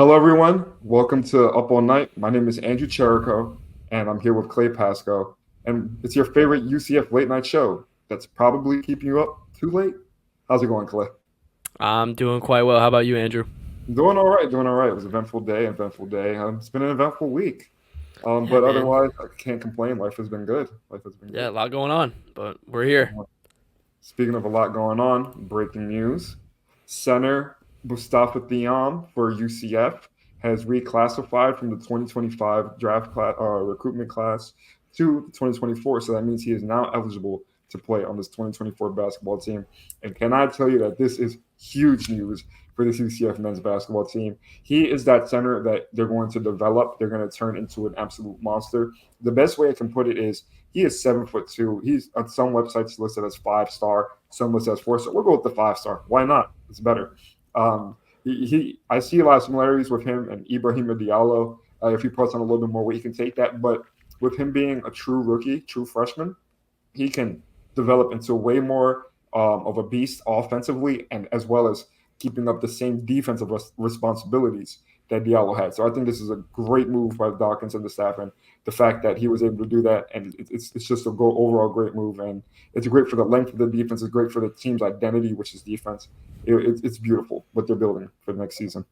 Hello, everyone. Welcome to Up All Night. My name is Andrew Cherico, and I'm here with Clay Pasco. And it's your favorite UCF late night show that's probably keeping you up too late. How's it going, Clay? I'm doing quite well. How about you, Andrew? Doing all right, doing all right. It was an eventful day, eventful day. It's been an eventful week. Yeah, But man. otherwise, I can't complain. Life has been good. Life has been Yeah, good. a lot going on, but we're here. Speaking of a lot going on, breaking news. Center Mustafa Thiam for UCF has reclassified from the 2025 draft class, recruitment class to 2024. So that means he is now eligible to play on this 2024 basketball team. And can I tell you that this is huge news for this UCF men's basketball team? He is that center that they're going to develop. They're going to turn into an absolute monster. The best way I can put it is he is 7'2". He's on some websites listed as 5-star, some listed as 4-star. We'll go with the 5-star. Why not? It's better. I see a lot of similarities with him and Ibrahim Diallo. If he puts on a little bit more weight, he can take that. But with him being a true rookie, true freshman, he can develop into way more of a beast offensively, and as well as keeping up the same defensive responsibilities that Diallo had. So I think this is a great move by Dawkins and the staff, and the fact that he was able to do that, and it's just a go overall great move, and it's great for the length of the defense. It's great for the team's identity, which is defense. It's beautiful what they're building for the next season.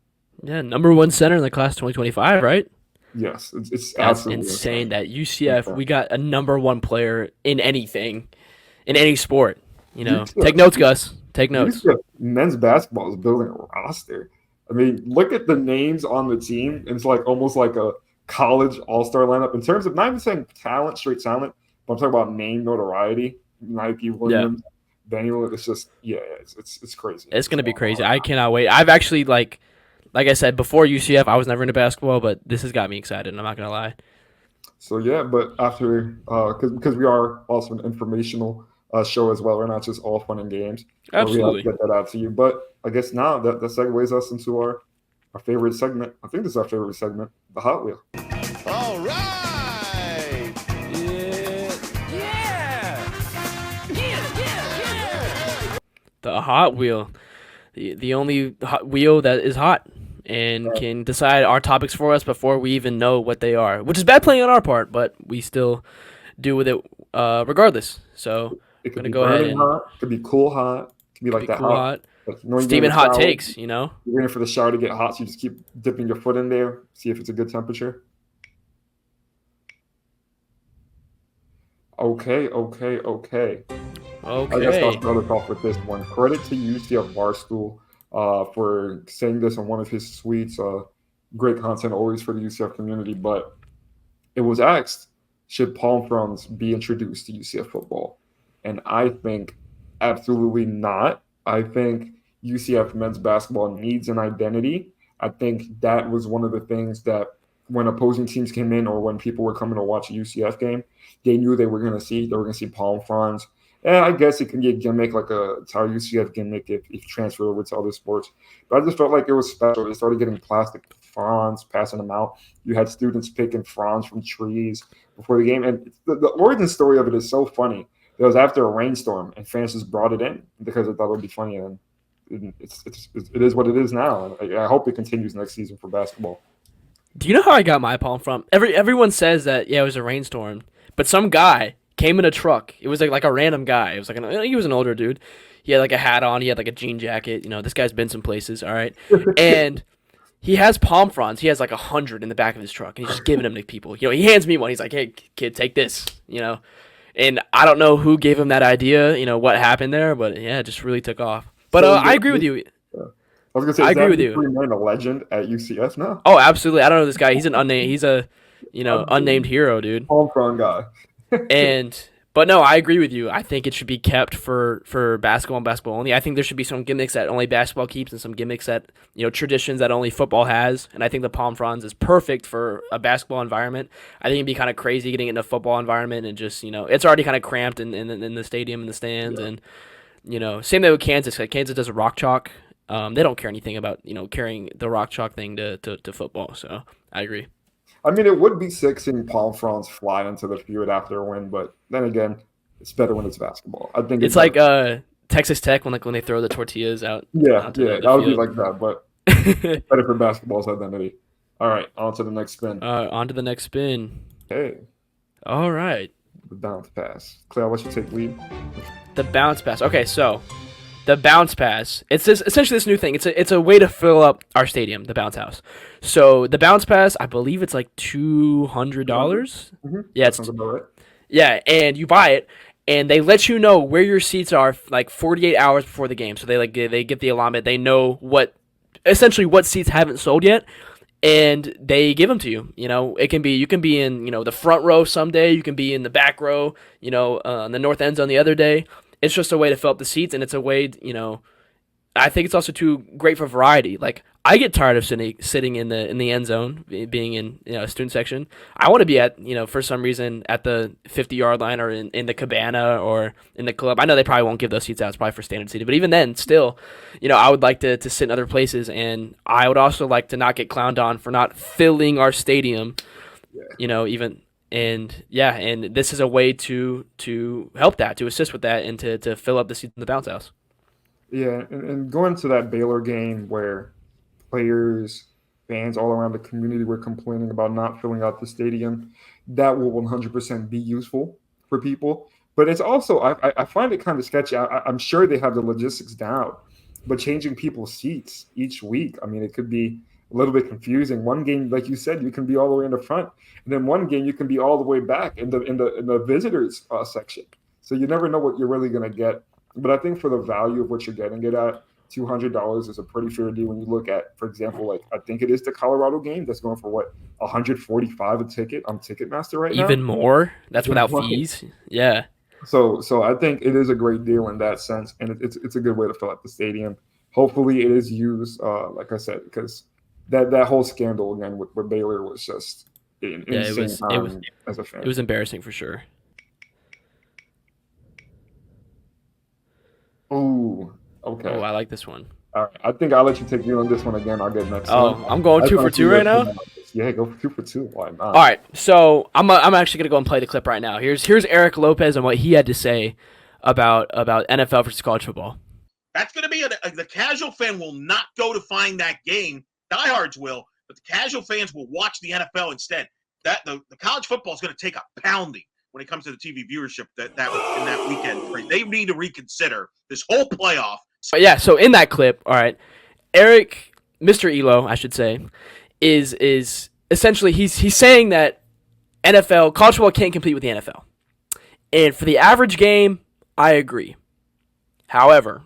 Yeah, number one center in the class 2025, right? Yes, it's That's absolutely insane. insane. That UCF, Okay. we got a number one player in anything, in any sport. UCF, Take notes, Gus. Take notes. UCF men's basketball is building a roster. I mean, look at the names on the team. It's like almost like a college all-star lineup in terms of not even saying talent, straight talent, but I'm talking about name notoriety. Nike Yeah, Williams, Daniel. It's just it's crazy. it's What's gonna be going crazy. on? I cannot wait. I've actually like I said before UCF, I was never into basketball, but this has got me excited. I'm not gonna lie. So yeah, but after because we are also an informational show as well. We're not just all fun and games. We have to Absolutely. get that out to you. But I guess now that segues us into our favorite segment. I think this is our favorite segment, the Hot Wheel. All right. Yeah. Yeah. Yeah. The Hot Wheel, the only hot wheel that is hot and can decide our topics for us before we even know what they are, which is bad playing on our part, but we still do with it regardless. So It I'm could gonna be go ahead burning and hot, it could be cool hot, it could be like be that cool hot. hot, Like, you know, you get in steaming the hot shower, takes. you're waiting for the shower to get hot, so you just keep dipping your foot in there, see if it's a good temperature. Okay. I guess I'll Okay. start us off with this one. Credit to UCF Barstool for saying this on one of his tweets. Great content always for the UCF community. But it was asked, should palm fronds be introduced to UCF football? And I think absolutely not. I think UCF men's basketball needs an identity. I think that was one of the things that when opposing teams came in or when people were coming to watch a UCF game, they knew they were going to see. They were going to see palm fronds. And I guess it can be a gimmick, like a entire UCF gimmick if transferred over to other sports. But I just felt like it was special. They started getting plastic fronds, passing them out. You had students picking fronds from trees before the game. And the origin story of it is so funny. It was after a rainstorm, and fans just brought it in because they thought it would be funny. And it is what it is now. And I hope it continues next season for basketball. Do you know how I got my palm from? Everyone says that yeah, it was a rainstorm, but some guy came in a truck. It was like a random guy. It was he was an older dude. He had like a hat on. He had like a jean jacket. This guy's been some places. All right, and he has palm fronds. He has like 100 in the back of his truck, and he's just giving them to people. He hands me one. He's like, "Hey, kid, take this." And I don't know who gave him that idea. What happened there, but yeah, it just really took off. But So I agree with you. I was gonna say, I is agree that with you. remain a legend at UCF now? Oh, absolutely. I don't know this guy. He's an unnamed. He's a unnamed hero, dude. Home front guy. But no, I agree with you. I think it should be kept for basketball and basketball only. I think there should be some gimmicks that only basketball keeps and some gimmicks that traditions that only football has. And I think the palm fronds is perfect for a basketball environment. I think it'd be kind of crazy getting into a football environment and just it's already kind of cramped in the stadium and the stands Yeah. and same thing with Kansas. Like Kansas does a rock chalk. They don't care anything about carrying the rock chalk thing to football. So I agree. I mean, it would be sick seeing palm fronds fly into the field after a win, but then again, it's better when it's basketball. I think it's It's better. like Texas Tech when they throw the tortillas out Yeah, onto yeah, the that would be field. like that. But Better for basketball's identity. All right, on to the next spin. On to the next spin. Hey, All right. the bounce pass. Claire, what's your take lead? The bounce pass. Okay, so the bounce pass. It's essentially this new thing. It's a way to fill up our stadium, the bounce house. So the bounce pass, I believe it's like $200. Mm-hmm. Yeah, it's Sounds about right. yeah, and you buy it, and they let you know where your seats are like 48 hours before the game. So they get the allotment. They know essentially what seats haven't sold yet, and they give them to you. You can be in the front row someday. You can be in the back row. In the north end zone the other day. It's just a way to fill up the seats, and it's a way. I think it's also too great for variety. Like I get tired of sitting in the end zone, being in student section. I want to be at for some reason at the 50-yard line or in the cabana or in the club. I know they probably won't give those seats out. It's probably for standard seating, but even then, still, I would like to sit in other places, and I would also like to not get clowned on for not filling our stadium. Even. And and this is a way to help that, to assist with that, and to fill up the seats in the bounce house. Yeah, and going to that Baylor game where players, fans all around the community were complaining about not filling out the stadium, that will 100% be useful for people. But it's also, I find it kind of sketchy. I'm sure they have the logistics down, but changing people's seats each week, I mean, it could be a little bit confusing. One game, like you said, you can be all the way in the front, and then one game you can be all the way back in the visitors section. So you never know what you're really going to get. But I think for the value of what you're getting it at, $200 is a pretty fair deal when you look at, for example, like I think it is the Colorado game that's going for what, 145 a ticket on Ticketmaster right now. Even more. That's without fees. Yeah. So I think it is a great deal in that sense, and it's a good way to fill out the stadium. Hopefully, it is used, like I said, because that whole scandal again with Baylor was just insane. As a fan, it was embarrassing for sure. Oh, okay. Oh, I like this one. All right. I think I'll let you take you on this one again. I'll get next Oh, one. I'm going 2 for 2 right now? Yeah, go for 2 for 2. Why not? All right, so I'm actually going to go and play the clip right now. Here's Eric Lopez and what he had to say about NFL versus college football. That's going to be the casual fan will not go to find that game. Diehards will, but the casual fans will watch the NFL instead. That the college football is going to take a pounding when it comes to the TV viewership that in that weekend. They need to reconsider this whole playoff. But yeah, so in that clip, all right, Eric, Mr. Elo, I should say, is essentially he's saying that college football can't compete with the NFL. And for the average game, I agree. However,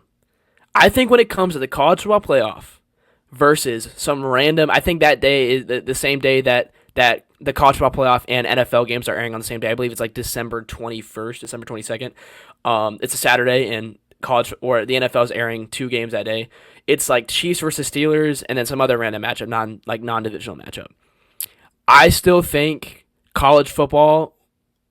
I think when it comes to the college football playoff versus some random, I think that day is the same day that the college football playoff and NFL games are airing on the same day. I believe it's like December 21st, December 22nd. It's a Saturday, and the NFL is airing 2 games that day. It's like Chiefs versus Steelers, and then some other random matchup, non-divisional matchup. I still think college football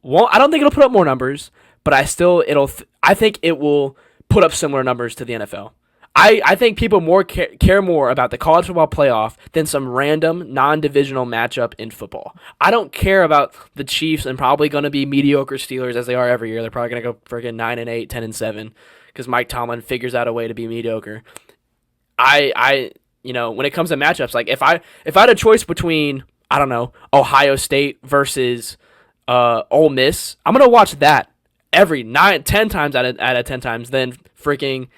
won't. I don't think it'll put up more numbers, but I think it will put up similar numbers to the NFL. I think people care more about the college football playoff than some random non-divisional matchup in football. I don't care about the Chiefs and probably going to be mediocre Steelers as they are every year. They're probably going to go freaking 9-8, 10-7 because Mike Tomlin figures out a way to be mediocre. When it comes to matchups, like if I had a choice between, I don't know, Ohio State versus Ole Miss, I'm gonna watch that every 10 times out of 10 times than freaking.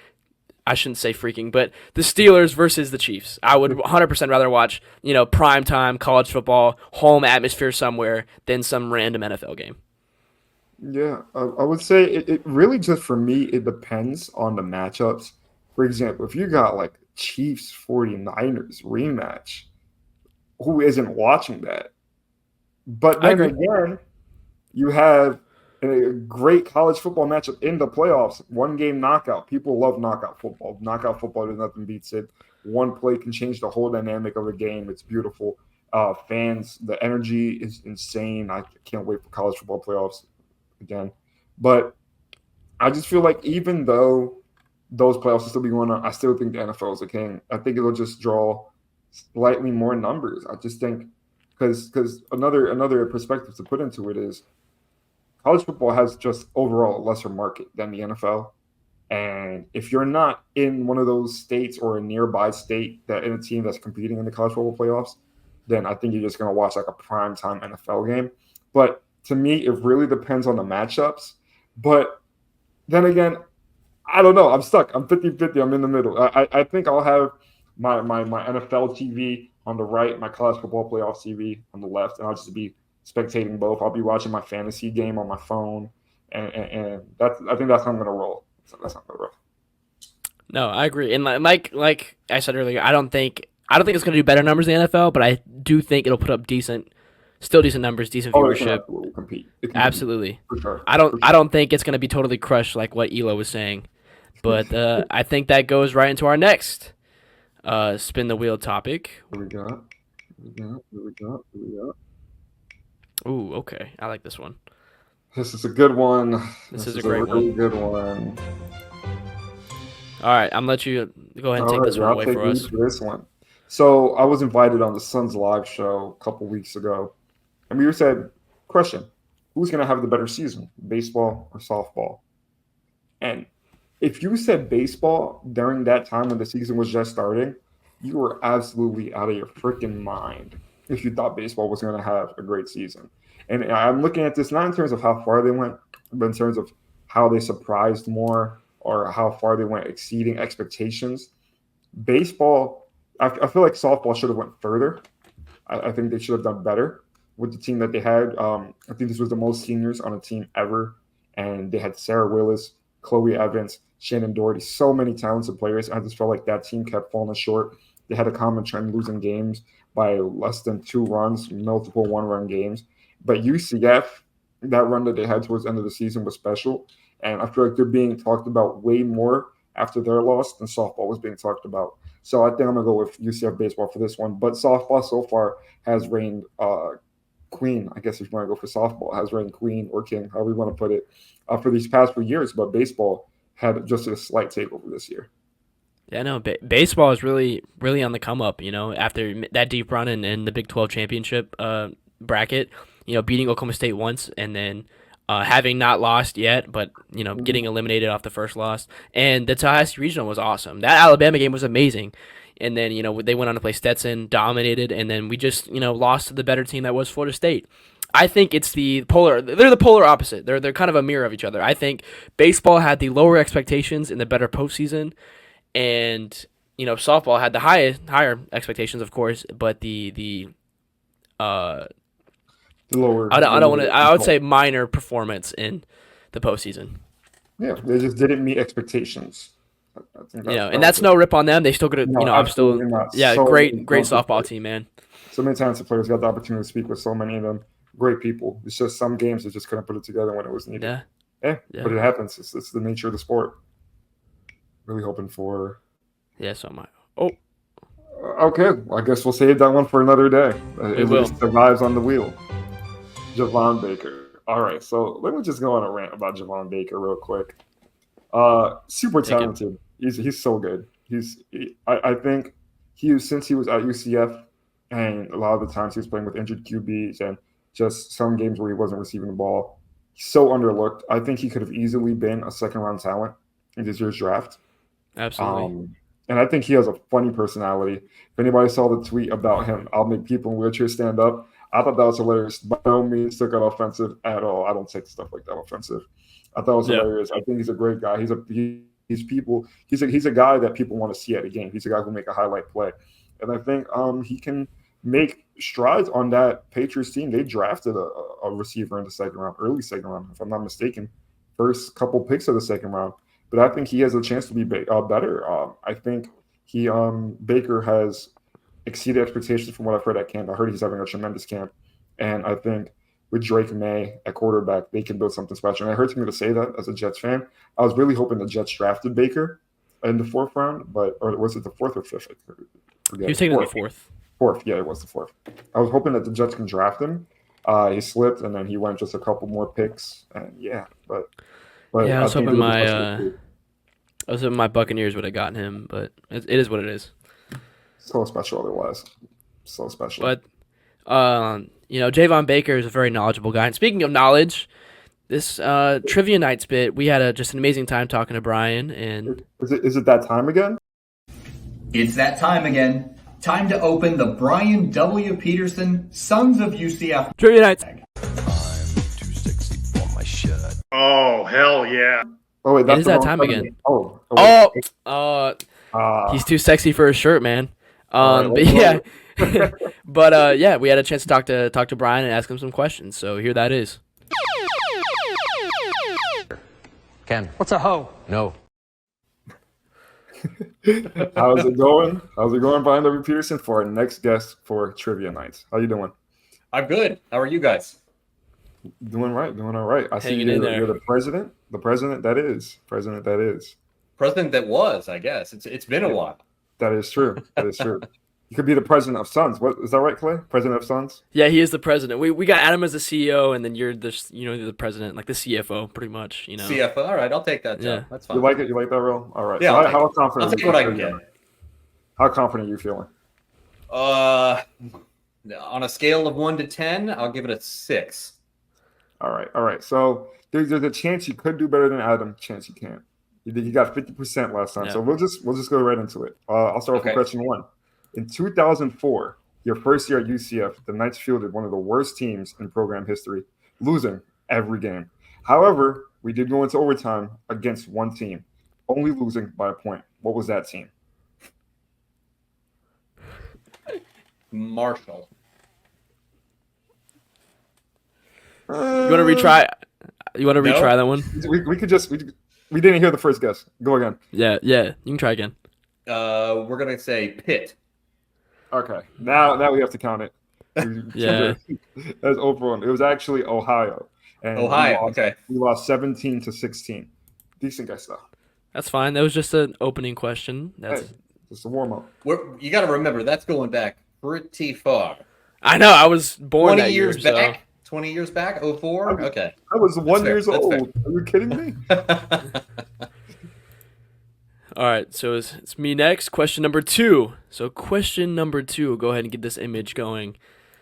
I shouldn't say freaking, but the Steelers versus the Chiefs. I would 100% rather watch, primetime college football, home atmosphere somewhere than some random NFL game. Yeah, I would say it really just for me, it depends on the matchups. For example, if you got like Chiefs 49ers rematch, who isn't watching that? But then again, you have a great college football matchup in the playoffs. 1-game knockout. People love knockout football. Knockout football, there's nothing beats it. One play can change the whole dynamic of a game. It's beautiful. Fans, the energy is insane. I can't wait for college football playoffs again. But I just feel like even though those playoffs will still be going on, I still think the NFL is a king. I think it'll just draw slightly more numbers. I just think because another perspective to put into it is college football has just overall a lesser market than the NFL. And if you're not in one of those states or a nearby state that in a team that's competing in the college football playoffs, then I think you're just going to watch like a primetime NFL game. But to me, it really depends on the matchups. But then again, I don't know. I'm stuck. I'm 50-50. I'm in the middle. I think I'll have my NFL TV on the right, my college football playoff TV on the left, and I'll just be spectating both. I'll be watching my fantasy game on my phone, and that's I think that's how I'm gonna roll. So that's how I'm gonna roll. No, I agree. And like I said earlier, I don't think it's going to do better numbers in the NFL, but I do think it'll put up still decent numbers, decent Oh, it can viewership. absolutely compete. It can Absolutely. compete, for sure. I don't think it's going to be totally crushed like what Elo was saying, but I think that goes right into our next spin the wheel topic. What we got? What we got? Ooh, okay, I like this one. This is a good one. This is a great really one. good one. All right, I'm gonna let you go ahead and take this one I'll away take for lead us. for this one. So I was invited on the Suns live show a couple weeks ago, and we said, "Question: Who's going to have the better season, baseball or softball?" And if you said baseball during that time when the season was just starting, you were absolutely out of your freaking mind if you thought baseball was going to have a great season. And I'm looking at this not in terms of how far they went, but in terms of how they surprised more or how far they went exceeding expectations. Baseball, I feel like softball should have went further. I think they should have done better with the team that they had. I think this was the most seniors on a team ever, and they had Sarah Willis, Chloe Evans, Shannon Doherty, so many talented players. I just felt like that team kept falling short. They had a common trend losing games by less than 2 runs, multiple one-run games. But UCF, that run that they had towards the end of the season was special, and I feel like they're being talked about way more after their loss than softball was being talked about. So I think I'm gonna go with UCF baseball for this one. But softball so far has reigned queen. I guess if you want to go for softball, has reigned queen or king, however you want to put it, for these past few years. But baseball had just a slight takeover this year. Yeah, no, baseball is really, really on the come up. After that deep run in the Big 12 championship bracket, beating Oklahoma State once and then having not lost yet, but getting eliminated off the first loss. And the Tallahassee Regional was awesome. That Alabama game was amazing. And then they went on to play Stetson, dominated, and then we just lost to the better team that was Florida State. I think it's they're the polar opposite. They're kind of a mirror of each other. I think baseball had the lower expectations in the better postseason, and softball had the higher expectations, of course, but the lower. I would say minor performance in the postseason. Yeah, they just didn't meet expectations. I think And that's no rip on them. They still could have. I'm still. Yeah, So great many softball talented team, man. So many talented players got the opportunity to speak with so many of them. Great people. It's just some games they just couldn't put it together when it was needed. Yeah. But it happens. It's the nature of the sport. Really hoping for. Yeah, so am I. Oh, Okay, well, I guess we'll save that one for another day. It will. survives on the wheel. Javon Baker. All right, so let me just go on a rant about Javon Baker real quick. Super Take it. talented. He's so good. I think since he was at UCF, and a lot of the times he was playing with injured QBs and just some games where he wasn't receiving the ball. He's so underlooked. I think he could have easily been a second-round talent in this year's draft. absolutely. And I think he has a funny personality. If anybody saw the tweet about him, I'll make people in wheelchairs stand up. I thought that was hilarious. By no means took it offensive at all. I don't take stuff like that offensive. I thought it was hilarious. I think he's a great guy. He's a guy that people want to see at a game. He's a guy who make a highlight play. And I think he can make strides on that Patriots team. They drafted a receiver in the second round, early second round, if I'm not mistaken. First couple picks of the second round. But I think he has a chance to be better. I think Baker has exceeded expectations from what I've heard at camp. I heard he's having a tremendous camp. And I think with Drake May at quarterback, they can build something special. And it hurts me to say that as a Jets fan. I was really hoping the Jets drafted Baker in the fourth round, or was it the fourth or fifth? He was taking the fourth. Fourth, yeah, it was the fourth. I was hoping that the Jets can draft him. He slipped, and then he went just a couple more picks, and but Yeah, I was think hoping it was I was hoping my Buccaneers would have gotten him, but it is what it is. so special otherwise. So special. But Javon Baker is a very knowledgeable guy. And speaking of knowledge, This trivia nights bit, we had just an amazing time talking to Brian, and Is it that time again? It's that time again. Time to open the Brian W. Peterson Sons of UCF trivia nights. Oh, hell yeah. Oh wait, It that's is the that wrong time time again. Oh, He's too sexy for his shirt, man. All right, But let's yeah, but yeah, we had a chance to talk to Brian and ask him some questions. So here that is. Ken. What's a hoe? No. how's it going? Brian W. Peterson, for our next guest for trivia nights. How you doing? I'm good. How are you guys? Doing all right. I see Hanging in there. you're the president. The president that is. President that was, I guess. It's been a while. That is true. You could be the president of Suns. What is that right, Clay? President of Suns? Yeah, he is the president. We got Adam as the CEO, and then you're the president, like the CFO, pretty much. CFO. All right, I'll take that job. Yeah. That's fine. You like it? You like that role? All right. Yeah, So how I'll confident? take are what I you can feeling? get. How confident are you feeling? On a scale of 1 to 10, I'll give it a 6. All right. So there's a chance you could do better than Adam. Chance you can't. You got 50% last time. Yeah. So we'll just go right into it. I'll start with Okay. question 1. In 2004, your first year at UCF, the Knights fielded one of the worst teams in program history, losing every game. However, we did go into overtime against one team, only losing by a point. What was that team? Marshall. You want to retry? You want to No. retry that one? We didn't hear the first guess. Go again. Yeah. You can try again. We're gonna say Pitt. Okay. Now we have to count it. Yeah. That's over. It was actually Ohio. And Ohio. Okay. We lost 17-16. Decent guess though. That's fine. That was just an opening question. That's. Hey, just a warm up. You got to remember that's going back pretty far. I know. I was born 20 that years year, back. 20 years back. 04. Okay. I was 1 fair. year That's old. fair. Are you kidding me? All right, so it's me next. Question number 2. So question number 2. Go ahead and get this image going.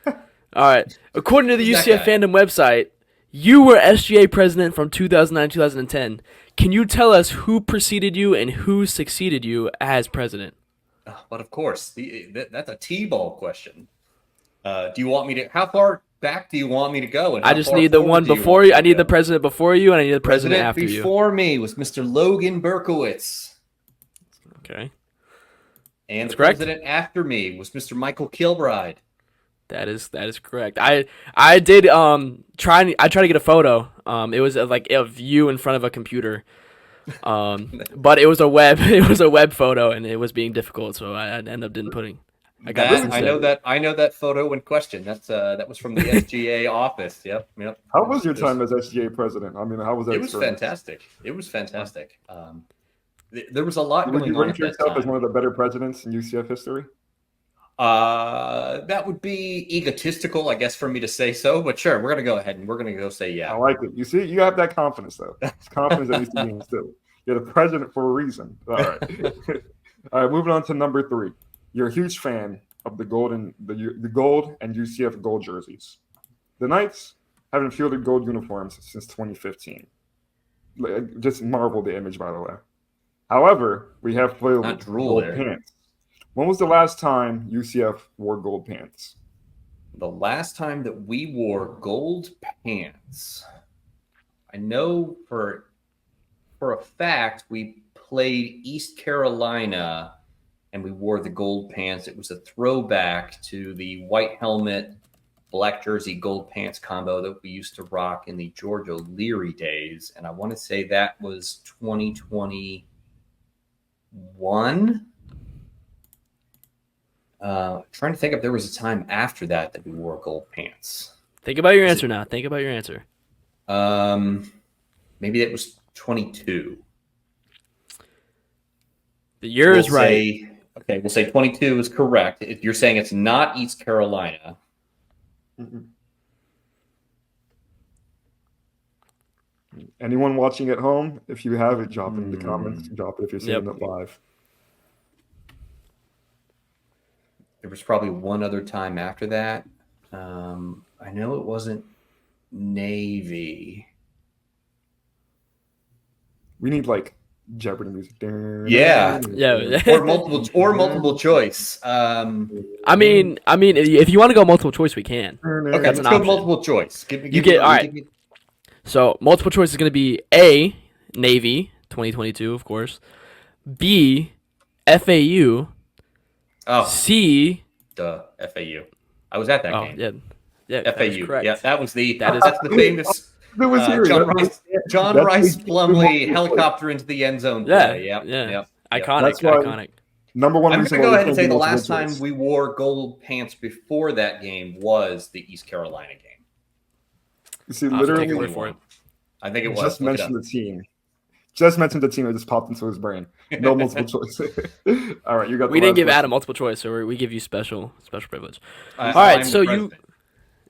All right. According to the Who's UCF that guy? fandom website, you were SGA president from 2009 to 2010. Can you tell us who preceded you and who succeeded you as president? But of course, that's a T-ball question. Do you want me to? How far back do you want me to go? And I how just far need the forward one do you before want you. me I to need go? the president before you, and I need the president after you. Before me was Mr. Logan Berkowitz, Okay, and That's the correct. president after me was Mr. Michael Kilbride. that is correct. I did try to get a photo. It was of you in front of a computer. But it was a web photo, and it was being difficult, so I ended up didn't putting. I got this I instead. know that photo in question. That was from the SGA office. Yep. How was your time as SGA president? I mean, how was that? It was experience? fantastic. There was a lot Would going you on rank at that yourself as time. one of the better presidents in UCF history? That would be egotistical, I guess, for me to say so. But sure, we're gonna go ahead and we're gonna go say I yeah. like it. You see, you have that confidence though. It's confidence that needs to be instilled. You're the president for a reason. All right. All right. Moving on to number 3. You're a huge fan of the gold and UCF gold jerseys. The Knights haven't fielded gold uniforms since 2015. Just marvel the image, by the way. However, we have fielded Not drool gold there. pants. When was the last time UCF wore gold pants? The last time that we wore gold pants, I know for a fact we played East Carolina and we wore the gold pants. It was a throwback to the white helmet, black jersey, gold pants combo that we used to rock in the George O'Leary days. And I want to say that was 2021. Trying to think if there was a time after that we wore gold pants. Think about your answer now. Think about your answer. Maybe it was 22. The year is right. We'll say 22 is correct. If you're saying it's not East Carolina. Mm-mm. Anyone watching at home, if you have it, drop it in the comments. Drop it if you're seeing it live. There was probably one other time after that. I know it wasn't Navy. We need like Jeopardy music. Yeah. Yeah. or multiple choice. I mean, if you want to go multiple choice, we can. Okay, That's let's an go option. multiple choice. All right. So multiple choice is going to be A, Navy 2022, of course. B, FAU. Oh, C. the FAU. I was at that Oh game. yeah, that is FAU. correct. Yeah, that's the That famous That was here. John That's Rice the- Plumlee helicopter into the end zone play. Yeah. Yep. Iconic. That's why- Iconic. Number one I'm reason going to go why ahead and say the multiple last time choice. we wore gold pants before that game was the East Carolina game. You see, I'll have to take literally, your word for it. I think it was. just Look it mentioned up. the team. Just mentioned the team. It just popped into his brain. No multiple choice. All right, you got. We the didn't give last Adam multiple choice, so we give you special privilege. All right, so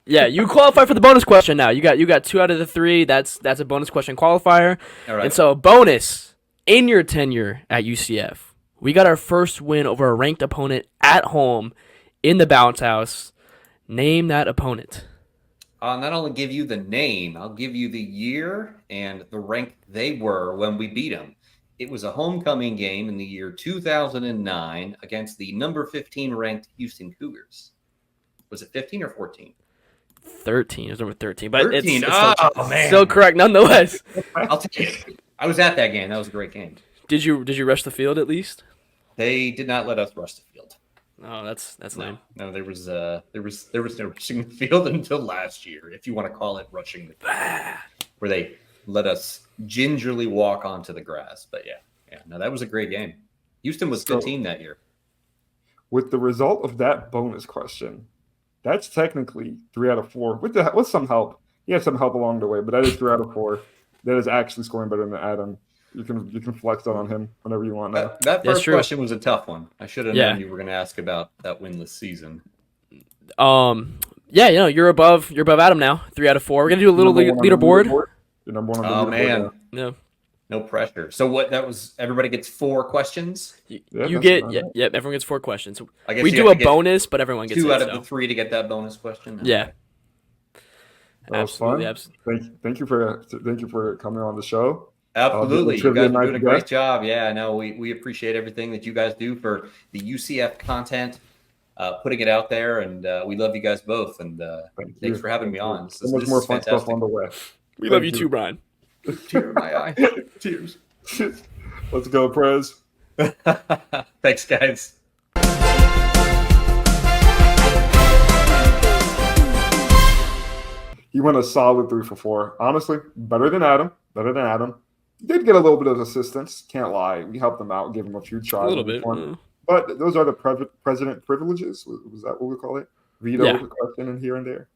you qualify for the bonus question now. You got 2 out of the 3. That's a bonus question qualifier. All right. And so bonus in your tenure at UCF, we got our first win over a ranked opponent at home in the Bounce House. Name that opponent. I'll not only give you the name, I'll give you the year and the rank they were when we beat them. It was a homecoming game in the year 2009 against the number 15 ranked Houston Cougars. Was it 15 or 14? 13. It was number 13, but 13. it's Man. still correct nonetheless. I'll take it. I was at that game. That was a great game. Did you rush the field at least? They did not let us rush the field. Oh, that's lame. No, there was no rushing the field until last year, if you want to call it rushing the field, where they let us gingerly walk onto the grass. But yeah, no, that was a great game. Houston was a good team that year. With the result of that bonus question, that's technically 3 out of 4. With some help, he had some help along the way, but that is 3 out of 4. That is actually scoring better than Adam. You can flex that on him whenever you want now. That That's first true. question was a tough one. I should have known you were going to ask about that winless season. Yeah, you're above Adam now. 3 out of 4. We're gonna do a little leaderboard. You're number 1 on the Oh leaderboard man, now. no pressure. So what? That was everybody gets 4 questions. You that's get about it. everyone gets 4 questions. So I guess we you do have a to get bonus, but everyone gets 2 it, out of so. the 3 to get that bonus question. Yeah. That was fun. Absolutely. Thank you for coming on the show. Absolutely. You trivia guys are night doing a great together. job. Yeah, no, we appreciate everything that you guys do for the UCF content, putting it out there, and we love you guys both. And Thank thanks you. for having me Thank you. on. So much This more is fun stuff fantastic. on the way. We Thank love you you. too, Brian. Tear in my eye. Tears. Let's go, Prez. Thanks, guys. He went a solid 3 for 4. Honestly, better than Adam. He did get a little bit of assistance. Can't lie. We helped him out, gave him a few tries. A little bit. But those are the president privileges. Was that what we call it? Veto Yeah. the question in here and there.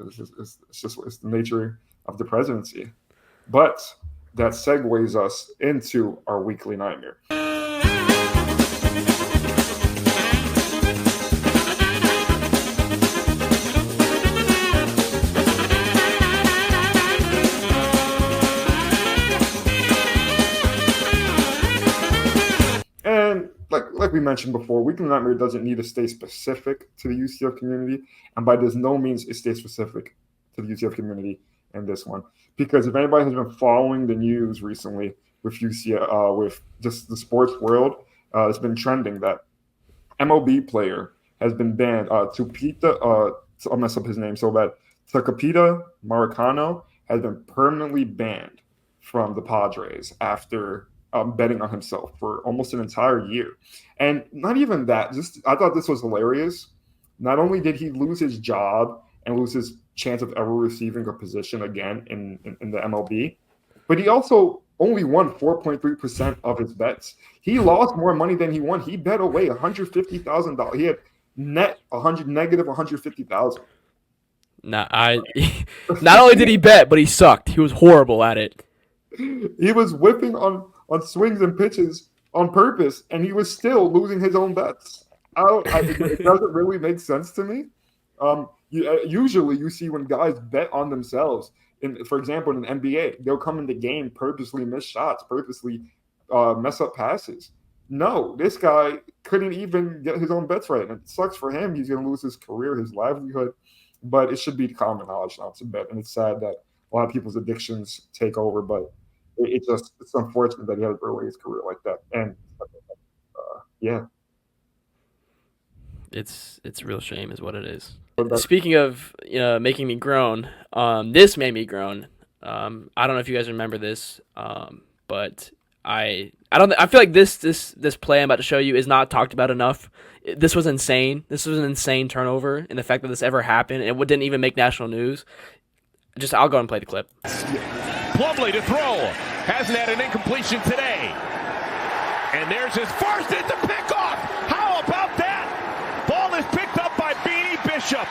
It's the nature of the presidency. But that segues us into our weekly nightmare. And like we mentioned before, Weekly Nightmare doesn't need to stay specific to the UCF community, and by no means it stays specific to the UCF community in this one. Because if anybody has been following the news recently with UCF, with just the sports world, it's been trending that MLB player has been banned. I'll mess up his name so bad. Takapita Maricano has been permanently banned from the Padres after betting on himself for almost an entire year. And not even that, I thought this was hilarious. Not only did he lose his job and lose his chance of ever receiving a position again in the MLB, but he also only won 4.3% of his bets. He lost more money than he won. He bet away $150,000. He had negative $150,000. Not only did he bet, but he sucked. He was horrible at it. He was whipping on swings and pitches on purpose, and he was still losing his own bets. It doesn't really make sense to me. Usually you see when guys bet on themselves, for example, in an NBA, they'll come in the game, purposely miss shots, purposely mess up passes. No, this guy couldn't even get his own bets right. And it sucks for him. He's going to lose his career, his livelihood. But it should be common knowledge not to bet. And it's sad that a lot of people's addictions take over. But it's unfortunate that he had to throw away his career like that. And yeah, It's a real shame, is what it is. but that's Speaking of making me groan, this made me groan. I don't know if you guys remember this, but I feel like this play I'm about to show you is not talked about enough. This was insane. This was an insane turnover, and the fact that this ever happened, and it didn't even make national news. I'll go and play the clip. Plumlee to throw. Hasn't had an incompletion today. And there's his first. It's a pickoff. How about that? Ball is picked up by Beanie Bishop.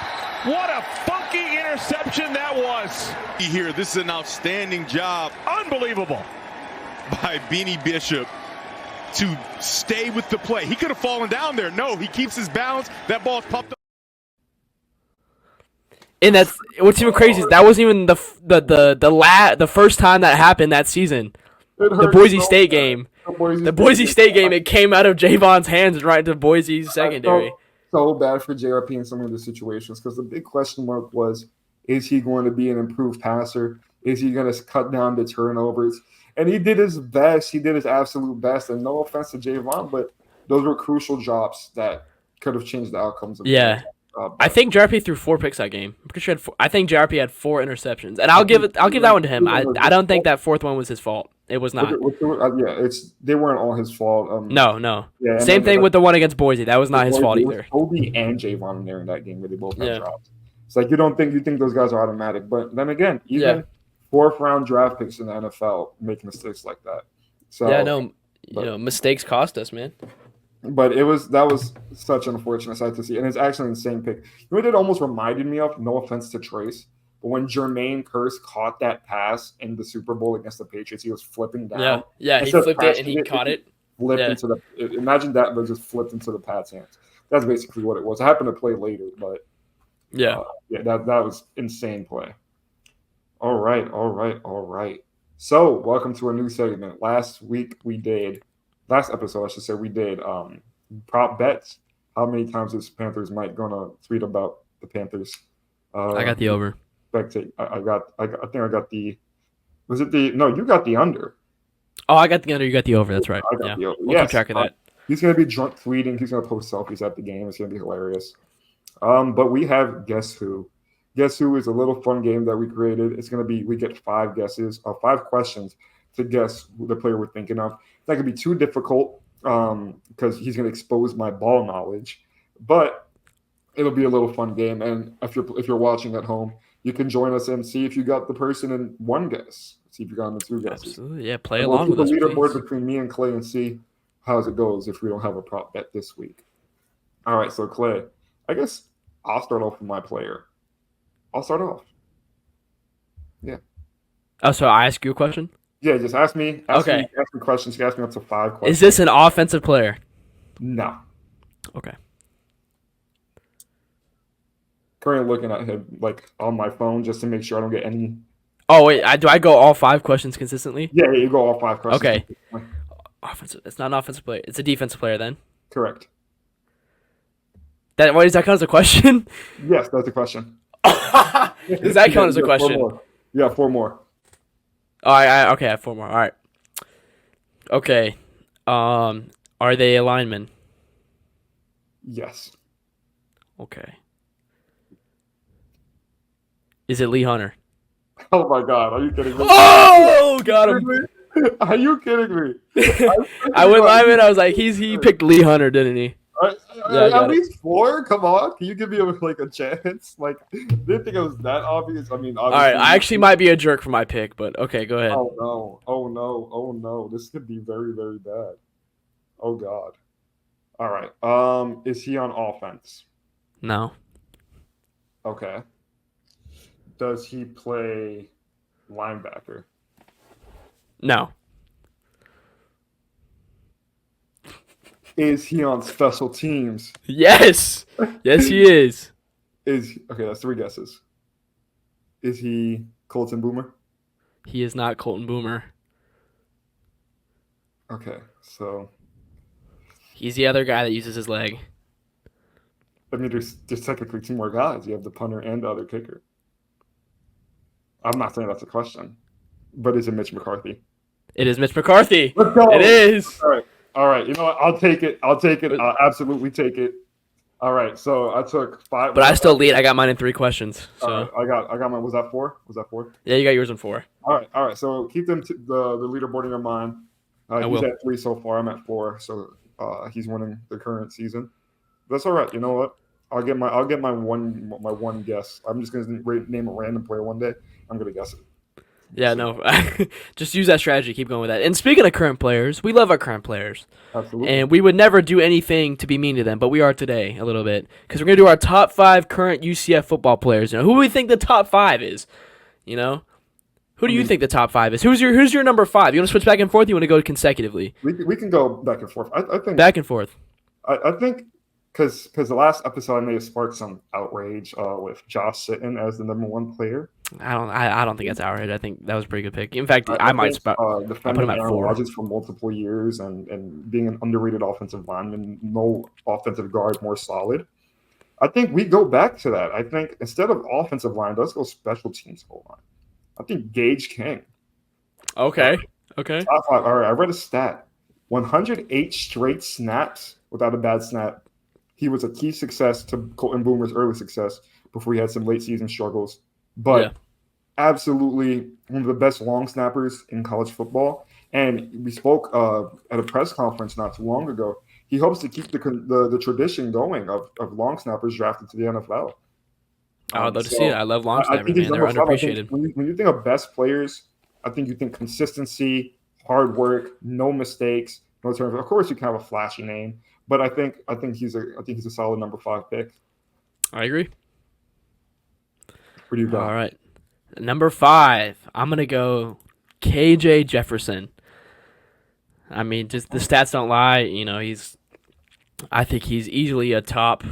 What a funky interception that was. Here, this is an outstanding job Unbelievable. by Beanie Bishop to stay with the play. He could have fallen down there. No, he keeps his balance. That ball's popped up. And that's what's even crazy is that wasn't even the first time that happened that season. it The hurts Boise so State bad. game. The Boise State game, it came out of Javon's hands right into Boise's secondary. So bad for JRP in some of the situations because the big question mark was, is he going to be an improved passer? Is he going to cut down the turnovers? And he did his best. He did his absolute best. And no offense to Javon, but those were crucial drops that could have changed the outcomes of the Yeah. game. I think JRP threw 4 picks that game. I'm pretty sure I think JRP had 4 interceptions, and I'll give that one to him. I don't think that 4th one was his fault. It was not. They weren't all his fault. No. Yeah, Same thing with the one against Boise. That was not his fault either. Kobe and Javon in there in that game where they both had Yeah. drops. It's like you think those guys are automatic, but then again, even 4th round draft picks in the NFL make mistakes like that. So Yeah, no, mistakes cost us, man. But that was such an unfortunate sight to see, and it's actually an insane pick. You know what it almost reminded me of? No offense to Trace, but when Jermaine Kearse caught that pass in the Super Bowl against the Patriots, he was flipping down. Yeah, he Instead of flipped it and passing he caught it. Flipped Yeah. into imagine that, but just flipped into the Pats' hands. That's basically what it was. I happened to play later, but Yeah. that was insane play. All right. So welcome to a new segment. Last episode, I should say, we did prop bets. How many times is Panthers Mike gonna tweet about the Panthers? I got the over. Spectate. I think I got the. Was it the? No, you got the under. Oh, I got the under. You got the over. That's right. I got Yeah. the over. We'll keep track of that. He's gonna be drunk tweeting. He's gonna post selfies at the game. It's gonna be hilarious. But we have Guess Who. Guess Who is a little fun game that we created. It's gonna be we get 5 guesses or 5 questions to guess who the player we're thinking of. That could be too difficult because he's going to expose my ball knowledge, but it'll be a little fun game. And if you're watching at home, you can join us and see if you got the person in 1 guess. See if you got in the 2 guesses. Absolutely. Yeah, play And along with we'll us, keep a leaderboard please. between me and Clay and see how it goes if we don't have a prop bet this week. All right, so Clay, I guess I'll start off with my player. I'll start off. Oh, so I ask you a question? Yeah, just ask me Okay. ask me questions. You ask me up to 5 questions. Is this an offensive player? No. Okay. Currently looking at him like on my phone just to make sure I don't get any. Oh, wait. Do I go all 5 questions consistently? Yeah, you go all 5 questions. Okay. Offensive. It's not an offensive player. It's a defensive player then. Correct. Why does that count as a question? Yes, that's the question. Does that count as a You got 4 question? more. Yeah, 4 more. Oh, okay, I have 4 more. All right. Okay. Are they a lineman? Yes. Okay. Is it Lee Hunter? Oh my God, are you kidding me? Oh, got him. Are you kidding me? I went lineman. I was like, he picked Lee Hunter, didn't he? Yeah, I got at it. least 4? Come on, can you give me a chance? Like, didn't think it was that obvious. I mean, All obviously. right. I actually might be a jerk for my pick, but okay, go ahead. Oh no! This could be very, very bad. Oh God! All right. Is he on offense? No. Okay. Does he play linebacker? No. Is he on special teams? Yes. Yes, he is. Okay, that's 3 guesses. Is he Colton Boomer? He is not Colton Boomer. Okay, so He's the other guy that uses his leg. I mean, there's technically 2 more guys. You have the punter and the other kicker. I'm not saying that's a question, but is it Mitch McCarthy? It is Mitch McCarthy. Let's go. It is. All right. You know what? I'll take it. I'll absolutely take it. All right. So I took 5. But I still lead. I got mine in 3 questions. So all right, I got mine. Was that 4? Yeah, you got yours in 4. All right. So keep them the leaderboard in your mind. He's at 3 so far. I'm at 4. So he's winning the current season. That's all right. You know what? I'll get my one guess. I'm just gonna name a random player one day. I'm gonna guess it. Yeah, no. Just use that strategy. Keep going with that. And speaking of current players, we love our current players. Absolutely. And we would never do anything to be mean to them, but we are today a little bit. Because we're going to do our top 5 current UCF football players. You know, who do we think the top 5 is? You know? Who do you think the top 5 is? Who's your number 5? You want to switch back and forth? Or you want to go consecutively? We can go back and forth. I think back and forth. I think because the last episode I may have sparked some outrage with Josh Sitton as the number 1 player. I don't think that's outrage. I think that was a pretty good pick. In fact, I might put him at 4. Rodgers for multiple years and being an underrated offensive lineman, no offensive guard more solid. I think we go back to that. I think instead of offensive line, let's go special teams goal line. I think Gage King. Okay. Top 5. All right, I read a stat. 108 straight snaps without a bad snap. He was a key success to Colton Boomer's early success before he had some late season struggles. But absolutely one of the best long snappers in college football. And we spoke at a press conference not too long ago. He hopes to keep the tradition going of long snappers drafted to the NFL. I would love to see it. I love long snappers, man. They're underappreciated. When you think of best players, I think you think consistency, hard work, no mistakes, no turnovers. Of course, you can have a flashy name, but I think he's a solid number 5 pick. I agree. What do you got? All right. Number 5, I'm going to go KJ Jefferson. I mean, just the stats don't lie. You know, I think he's easily a top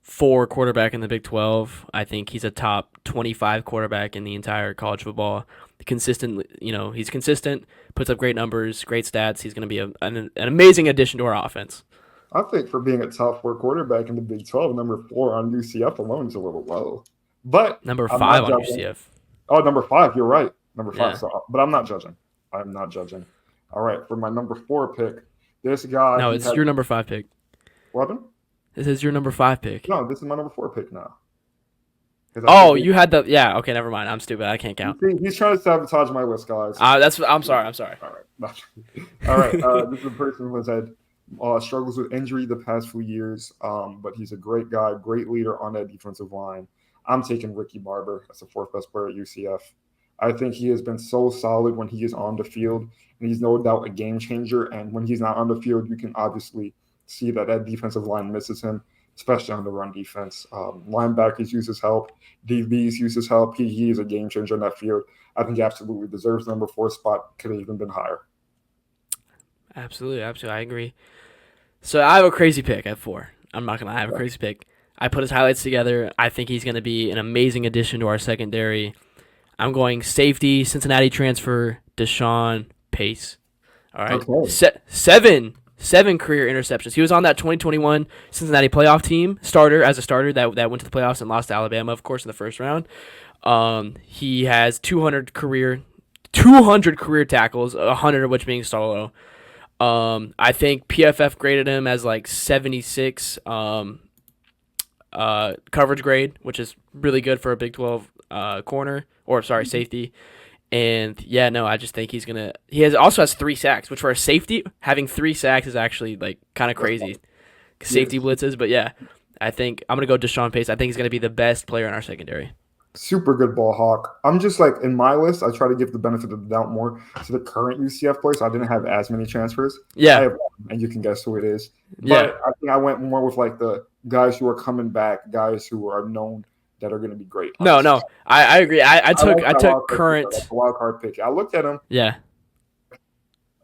4 quarterback in the Big 12. I think he's a top 25 quarterback in the entire college football. Consistent, you know, he's consistent, puts up great numbers, great stats. He's going to be an amazing addition to our offense. I think for being a top 4 quarterback in the Big 12, number 4 on UCF alone is a little low. But number 5 on UCF. Oh, number 5. You're right. Number 5. Yeah. So, but I'm not judging. I'm not judging. All right. For my number 4 pick, this guy. No, it's your number 5 pick. What? This is your number 5 pick. No, this is my number 4 pick now. Oh, you had the okay. Never mind. I'm stupid. I can't count. He's trying to sabotage my list, guys. I'm sorry. All right. This is a person who has had struggles with injury the past few years, but he's a great guy, great leader on that defensive line. I'm taking Ricky Barber as the 4th best player at UCF. I think he has been so solid when he is on the field, and he's no doubt a game changer. And when he's not on the field, you can obviously see that defensive line misses him, especially on the run defense. Linebackers use his help. DBs use his help. He is a game changer in that field. I think he absolutely deserves the number 4 spot. Could have even been higher. Absolutely. I agree. So I have a crazy pick at 4. I'm not going to have a crazy pick. I put his highlights together. I think he's going to be an amazing addition to our secondary. I'm going safety, Cincinnati transfer, Deshaun Pace. All right. Okay. 7 career interceptions. He was on that 2021 Cincinnati playoff team as a starter that went to the playoffs and lost to Alabama, of course, in the first round. He has 200 career tackles, 100 of which being solo. I think PFF graded him as like 76 coverage grade, which is really good for a Big 12 safety. And I just think he also has 3 sacks, which for a safety, having 3 sacks is actually like kind of crazy. Safety blitzes, but I think I'm going to go Deshaun Pace. I think he's going to be the best player in our secondary. Super good ball hawk. I'm just like, in my list, I try to give the benefit of the doubt more to the current UCF players. I didn't have as many transfers. Yeah. And you can guess who it is. But I think I went more with like the guys who are coming back, guys who are known that are going to be great. No, I agree. I took current wild card pick. I looked at him. Yeah.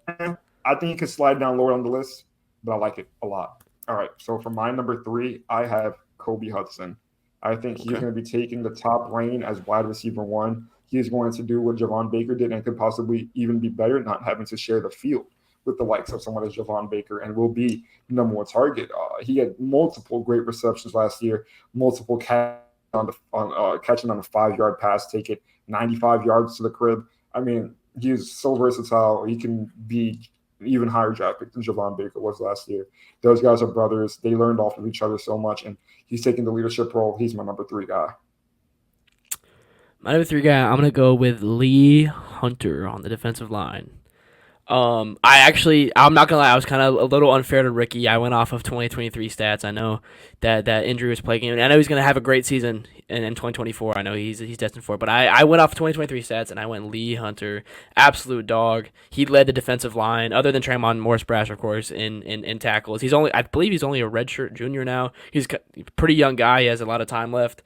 I think he could slide down lower on the list, but I like it a lot. All right. So for my number 3, I have Kobe Hudson. I think he's going to be taking the top reign as wide receiver 1. He's going to do what Javon Baker did and could possibly even be better, not having to share the field with the likes of someone as Javon Baker, and will be the number 1 target. He had multiple great receptions last year, multiple catching on a 5-yard pass, take it 95 yards to the crib. I mean, he is so versatile. He can be even higher draft pick than Javon Baker was last year. Those guys are brothers. They learned off of each other so much, and he's taking the leadership role. He's my number 3 guy. My number 3 guy, I'm gonna go with Lee Hunter on the defensive line. I'm not gonna lie, I was kind of a little unfair to Ricky. I went off of 2023 stats. I know that injury was plaguing him. I know he's gonna have a great season in 2024. I know he's destined for it. But I went off 2023 stats and I went Lee Hunter, absolute dog. He led the defensive line, other than Tremont Morris-Brash, of course, in tackles. I believe he's only a redshirt junior now. He's a pretty young guy. He has a lot of time left.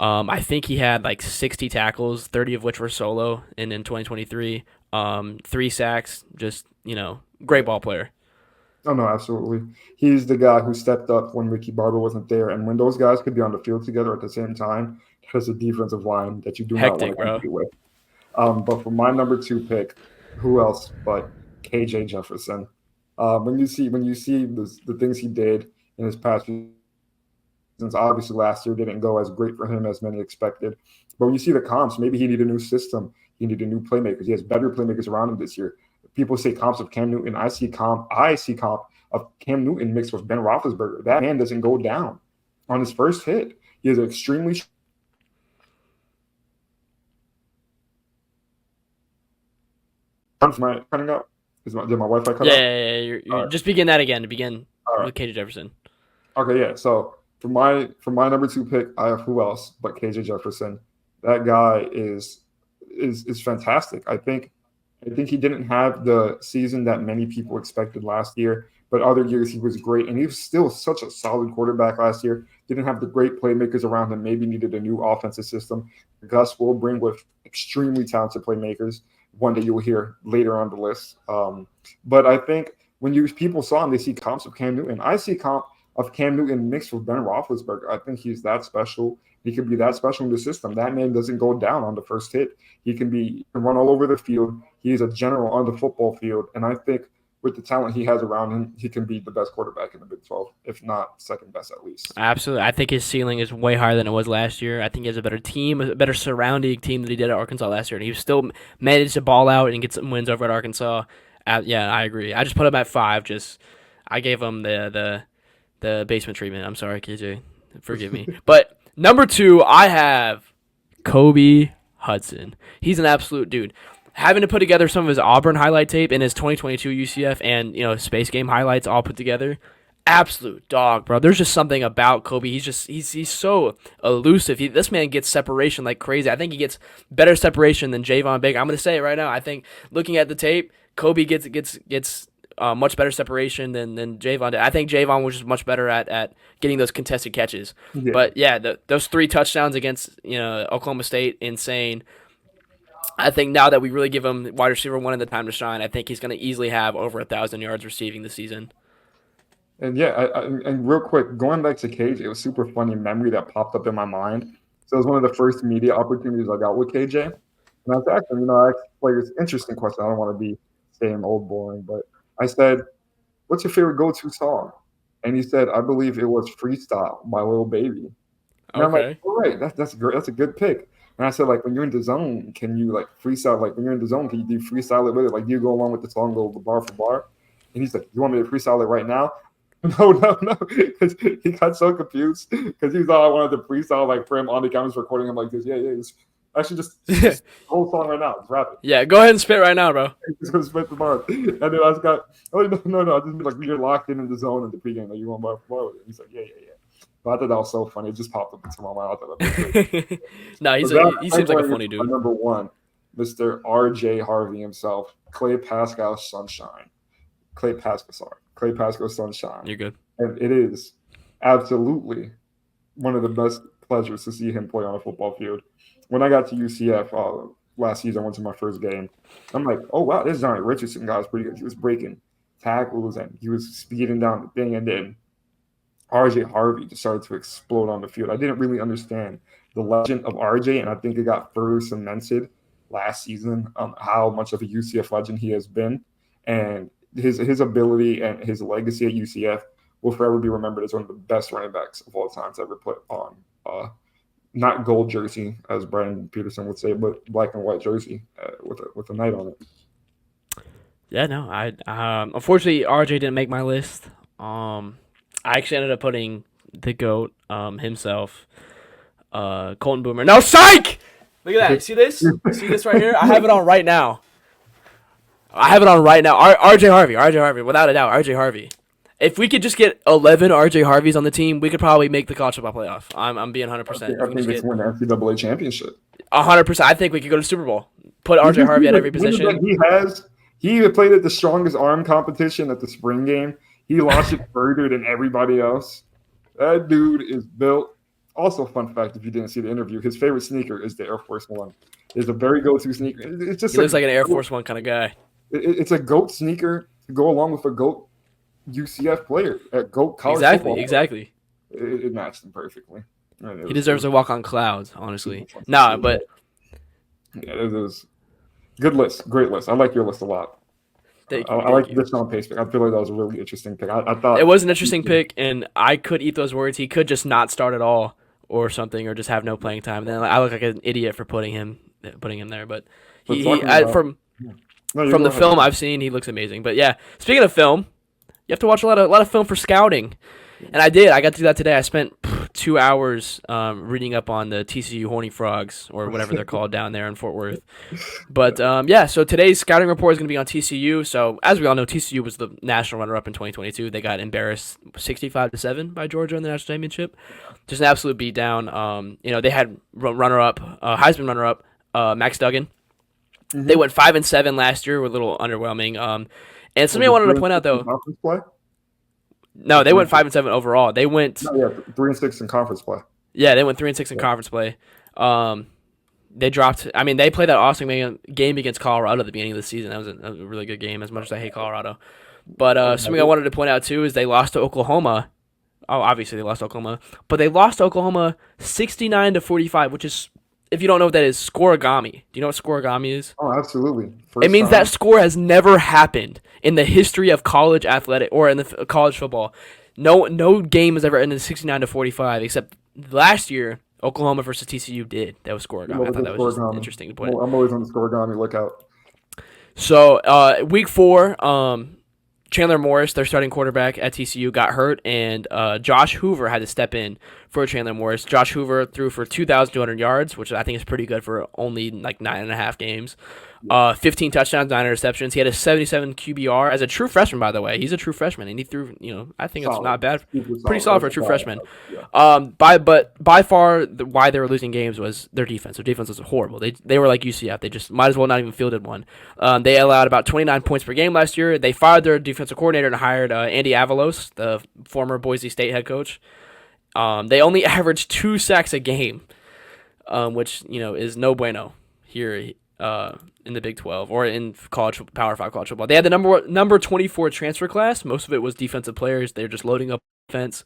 I think he had like 60 tackles, 30 of which were solo in 2023. 3 sacks, just, great ball player. Oh, no, absolutely. He's the guy who stepped up when Ricky Barber wasn't there. And when those guys could be on the field together at the same time, that's a defensive line that you do not want to compete with. But for my number 2 pick, who else but KJ Jefferson? When you see the things he did in his past seasons, obviously last year didn't go as great for him as many expected. But when you see the comps, maybe he needed a new system. He needed new playmakers. He has better playmakers around him this year. People say comps of Cam Newton. I see comp of Cam Newton mixed with Ben Roethlisberger. That man doesn't go down on his first hit. He is extremely my cutting out. Did my Wi-Fi cut out? Yeah. You're right. Just begin that again. To begin with KJ Jefferson. Okay, yeah. So for my number 2 pick, I have who else but KJ Jefferson. That guy is fantastic. I think he didn't have the season that many people expected last year, but other years he was great, and he was still such a solid quarterback last year. Didn't have the great playmakers around him. Maybe needed a new offensive system. Gus will bring with extremely talented playmakers. One that you will hear later on the list. But I think when people saw him, they see comps of Cam Newton. I see comp of Cam Newton mixed with Ben Roethlisberger. I think he's that special. He could be that special in the system. That man doesn't go down on the first hit. He can run all over the field. He's a general on the football field. And I think with the talent he has around him, he can be the best quarterback in the Big 12, if not second best at least. Absolutely. I think his ceiling is way higher than it was last year. I think he has a better team, a better surrounding team than he did at Arkansas last year. And he still managed to ball out and get some wins over at Arkansas. Yeah, I agree. I just put him at 5. I gave him the basement treatment. I'm sorry, KJ. Forgive me. But number 2, I have Kobe Hudson. He's an absolute dude. Having to put together some of his Auburn highlight tape and his 2022 UCF and Space Game highlights all put together, absolute dog, bro. There's just something about Kobe. He's so elusive. This man gets separation like crazy. I think he gets better separation than Javon Baker. I'm gonna say it right now. I think looking at the tape, Kobe gets much better separation than Javon did. I think Javon was just much better at getting those contested catches. Yeah. But yeah, those 3 touchdowns against Oklahoma State, insane. I think now that we really give him wide receiver 1 and the time to shine, I think he's going to easily have over 1,000 yards receiving this season. And yeah, and real quick, going back to KJ, it was super funny memory that popped up in my mind. So it was one of the first media opportunities I got with KJ. And I was asking, I asked players, interesting question. I don't want to be same old boring, but I said, what's your favorite go-to song? And he said, I believe it was Freestyle by Lil Baby. And I'm like, all right, that's great. That's a good pick. And I said, when you're in the zone, can you freestyle? When you're in the zone, can you do freestyle it with it? Do you go along with the song, go bar for bar? And he's like, you want me to freestyle it right now? No. Because he got so confused because he thought I wanted to freestyle for him on the cameras recording him like this. Yeah. Actually, just the whole song right now. Just rap it. Yeah, go ahead and spit right now, bro. He's going to spit the bar. And then I just got, no. I just mean you're locked in the zone in the pregame. You want bar for bar with it? He's like, yeah. But I thought that was so funny. It just popped up into my mind. I thought that was great. No, he seems like a funny dude. Number 1, Mr. R.J. Harvey himself, Clay Pascal Sunshine. Clay Pascal Sunshine. You're good. And it is absolutely one of the best pleasures to see him play on a football field. When I got to UCF last season, I went to my first game. I'm like, oh, wow, this Johnny Richardson guy was pretty good. He was breaking tackles and he was speeding down the thing. And then RJ Harvey just started to explode on the field. I didn't really understand the legend of RJ, and I think it got further cemented last season how much of a UCF legend he has been. And his ability and his legacy at UCF will forever be remembered as one of the best running backs of all time to ever put on not gold jersey, as Brian Peterson would say, but black and white jersey with a knight on it. Yeah, no, I unfortunately RJ didn't make my list. I actually ended up putting the GOAT himself, Colton Boomer. No, psych! Look at that. See this? See this right here? I have it on right now. RJ Harvey, without a doubt, RJ Harvey. If we could just get 11 RJ Harveys on the team, we could probably make the college football playoff. I'm being 100%. I think they can win the NCAA championship. 100%. I think we could go to Super Bowl. Put RJ Harvey at every position. He played at the strongest arm competition at the spring game. He launched it further than everybody else. That dude is built. Also, fun fact, if you didn't see the interview, his favorite sneaker is the Air Force One. It's a very go-to sneaker. It's just he looks like an Air Force One kind of guy. It's a GOAT sneaker to go along with a GOAT UCF player at GOAT college football. Exactly. It matched him perfectly. He deserves to walk on clouds, honestly. Nah, but yeah, it was good list, great list. I like your list a lot. I like this on pace pick. I feel like that was a really interesting pick. I thought it was an interesting pick, and I could eat those words. He could just not start at all, or something, or just have no playing time. And then I look like an idiot for putting him there. But from the film I've seen, he looks amazing. But yeah, speaking of film, you have to watch a lot of film for scouting, and I did. I got to do that today. I spent 2 hours reading up on the TCU Horny Frogs, or whatever they're called down there in Fort Worth. But yeah, so today's scouting report is going to be on TCU. So as we all know, TCU was the national runner-up in 2022. They got embarrassed 65-7 by Georgia in the national championship. Just an absolute beatdown. They had runner-up, Heisman runner-up, Max Duggan. Mm-hmm. They went 5-7 last year, were a little underwhelming. And something I wanted to point out though. No, they went 5-7 overall. They went 3-6 in conference play. Yeah, they went 3-6 in conference play. They dropped. I mean, they played that awesome game against Colorado at the beginning of the season. That was a really good game. As much as I hate Colorado, but something I wanted to point out too is they lost to Oklahoma. Oh, obviously they lost to Oklahoma, but they lost to Oklahoma 69-45, which is, if you don't know what that is, scoregami. Do you know what scoregami is? Oh, absolutely. It means that score has never happened in the history of college athletic or in the college football. No game has ever ended 69-45 except last year Oklahoma versus TCU did. That was scoregami. I thought that was just interesting to point out. I'm always on the scoregami lookout. So week 4, Chandler Morris, their starting quarterback at TCU, got hurt, and Josh Hoover had to step in for Chandler Morris. Josh Hoover threw for 2,200 yards, which I think is pretty good for only like 9.5 games. 15 touchdowns, 9 interceptions. He had a 77 QBR as a true freshman, by the way. He's a true freshman, and he threw, I think it's not bad. Pretty solid for a true freshman. Yeah. By far, why they were losing games was their defense. Their defense was horrible. They were like UCF. They just might as well not even fielded one. They allowed about 29 points per game last year. They fired their defensive coordinator and hired Andy Avalos, the former Boise State head coach. They only averaged 2 sacks a game, which is no bueno here in the Big 12 or in Power 5 college football. They had the number 24 transfer class. Most of it was defensive players. They're just loading up defense.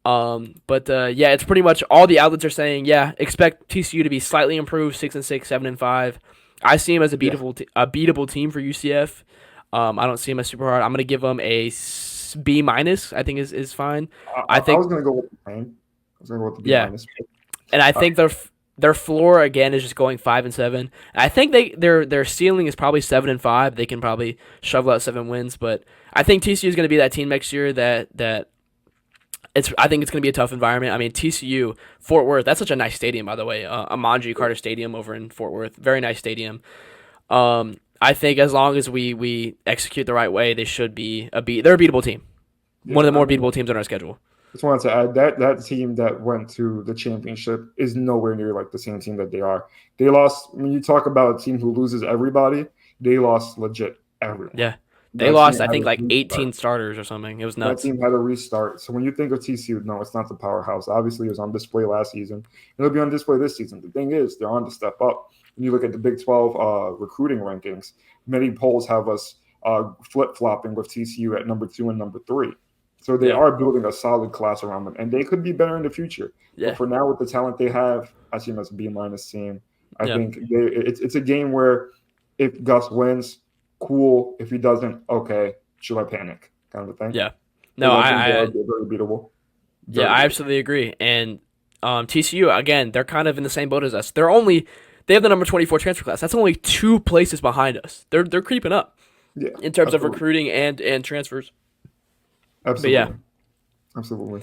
But it's pretty much all the outlets are saying. Yeah, expect TCU to be slightly improved, 6-6, 7-5. I see him as a beatable team for UCF. I don't see him as super hard. I'm gonna give them a B-. I think is fine. I was gonna go with the B-. And I think their floor again is just going 5-7. I think their ceiling is probably 7-5. They can probably shovel out 7 wins, but I think TCU is going to be that team next year that I think it's going to be a tough environment. I mean, TCU, Fort Worth, that's such a nice stadium, by the way. Amanji Carter Stadium over in Fort Worth, very nice stadium. I think as long as we execute the right way, they should be they're a beatable team. One of the more beatable teams on our schedule. Just wanted to add that team that went to the championship is nowhere near like the same team that they are. They lost. When you talk about a team who loses everybody, they lost legit everyone. Yeah, they lost. I think like 18 starters or something. It was nuts. That team had a restart. So when you think of TCU, no, it's not the powerhouse. Obviously, it was on display last season. It'll be on display this season. The thing is, they're on to step up. When you look at the Big 12 recruiting rankings, many polls have us flip-flopping with TCU at number 2 and number 3. So they are building a solid class around them, and they could be better in the future. Yeah. But for now, with the talent they have, I see them as a B- team. I think it's a game where if Gus wins, cool. If he doesn't, okay, should I panic? Kind of a thing. Yeah. No, I very beatable. I absolutely agree. And TCU, again, they're kind of in the same boat as us. They have the number 24 transfer class. That's only 2 places behind us. They're creeping up in terms of recruiting and transfers. Absolutely. But yeah. Absolutely.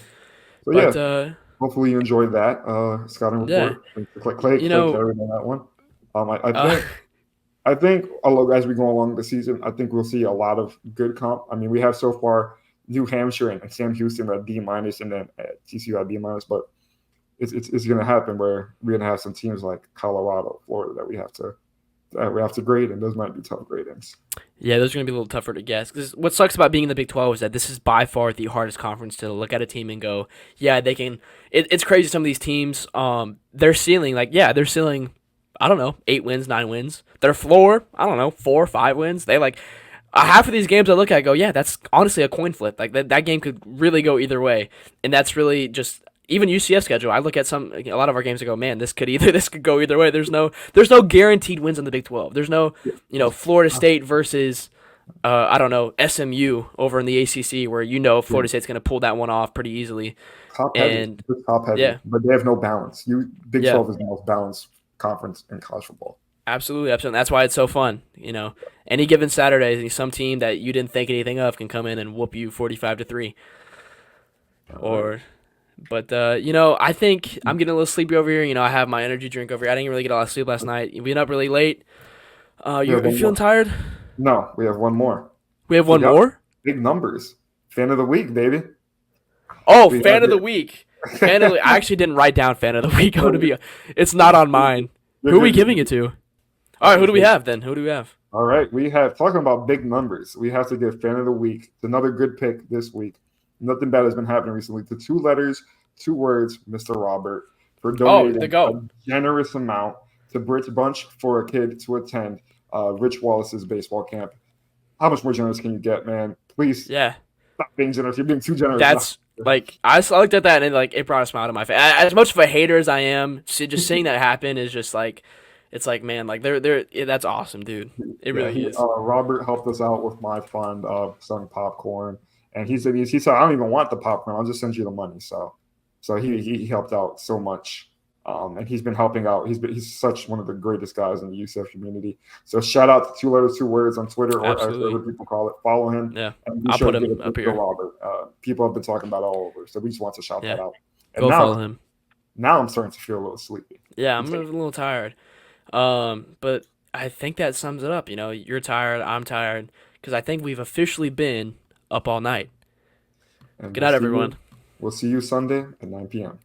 So But, hopefully you enjoyed that scouting report. Clay carried on that one. I think as we go along the season, I think we'll see a lot of good comp. I mean, we have so far New Hampshire and Sam Houston at D-, and then at TCU at B-, but it's going to happen where we're going to have some teams like Colorado, Florida that we have to grade, and those might be tough gradings. Yeah, those are going to be a little tougher to guess. Because what sucks about being in the Big 12 is that this is by far the hardest conference to look at a team and go, yeah, they can. It's crazy. Some of these teams, their ceiling, I don't know, 8 wins, 9 wins. Their floor, I don't know, 4 or 5 wins. They half of these games I look at, I go, yeah, that's honestly a coin flip. Like that game could really go either way, and that's really just. Even UCF schedule, I look at a lot of our games and go, man, this could go either way. There's no guaranteed wins in the Big 12. There's no, Florida State versus, SMU over in the ACC where Florida State's going to pull that one off pretty easily. Top heavy, yeah. But they have no balance. Big 12 is the most balanced conference in college football. Absolutely. That's why it's so fun. Any given Saturday, some team that you didn't think anything of can come in and whoop you 45-3. But I think I'm getting a little sleepy over here. I have my energy drink over here. I didn't really get a lot of sleep last night. You've been up really late. You feeling tired? No, we have one more. We have one more? Big numbers. Fan of the week, baby. Oh, fan of the week. I actually didn't write down fan of the week. It's not on mine. Who are we giving it to? All right, who do we have then? Who do we have? All right, we have, talking about big numbers, we have to give fan of the week. It's another good pick this week. Nothing bad has been happening recently. To 2 letters, 2 words, Mr. Robert, for donating a generous amount to Bridge Bunch for a kid to attend Rich Wallace's baseball camp. How much more generous can you get, man? Please stop being generous. You're being too generous. That's I looked at that and it brought a smile to my face. As much of a hater as I am, just seeing that happen is just it's man, that's awesome, dude. It really is. Robert helped us out with my fund of selling popcorn. And he said, I don't even want the popcorn. I'll just send you the money. So he helped out so much. And he's been helping out. He's such one of the greatest guys in the UCF community. So shout out to 2 letters, 2 words on Twitter, or whatever people call it. Follow him. Yeah, I'll put him up here. Robert. People have been talking about it all over. So we just want to shout that out. And follow him. Now I'm starting to feel a little sleepy. Yeah, I'm a little tired. But I think that sums it up. You're tired. I'm tired. Because I think we've officially been up all night. Good night, everyone. We'll see you Sunday at 9 p.m.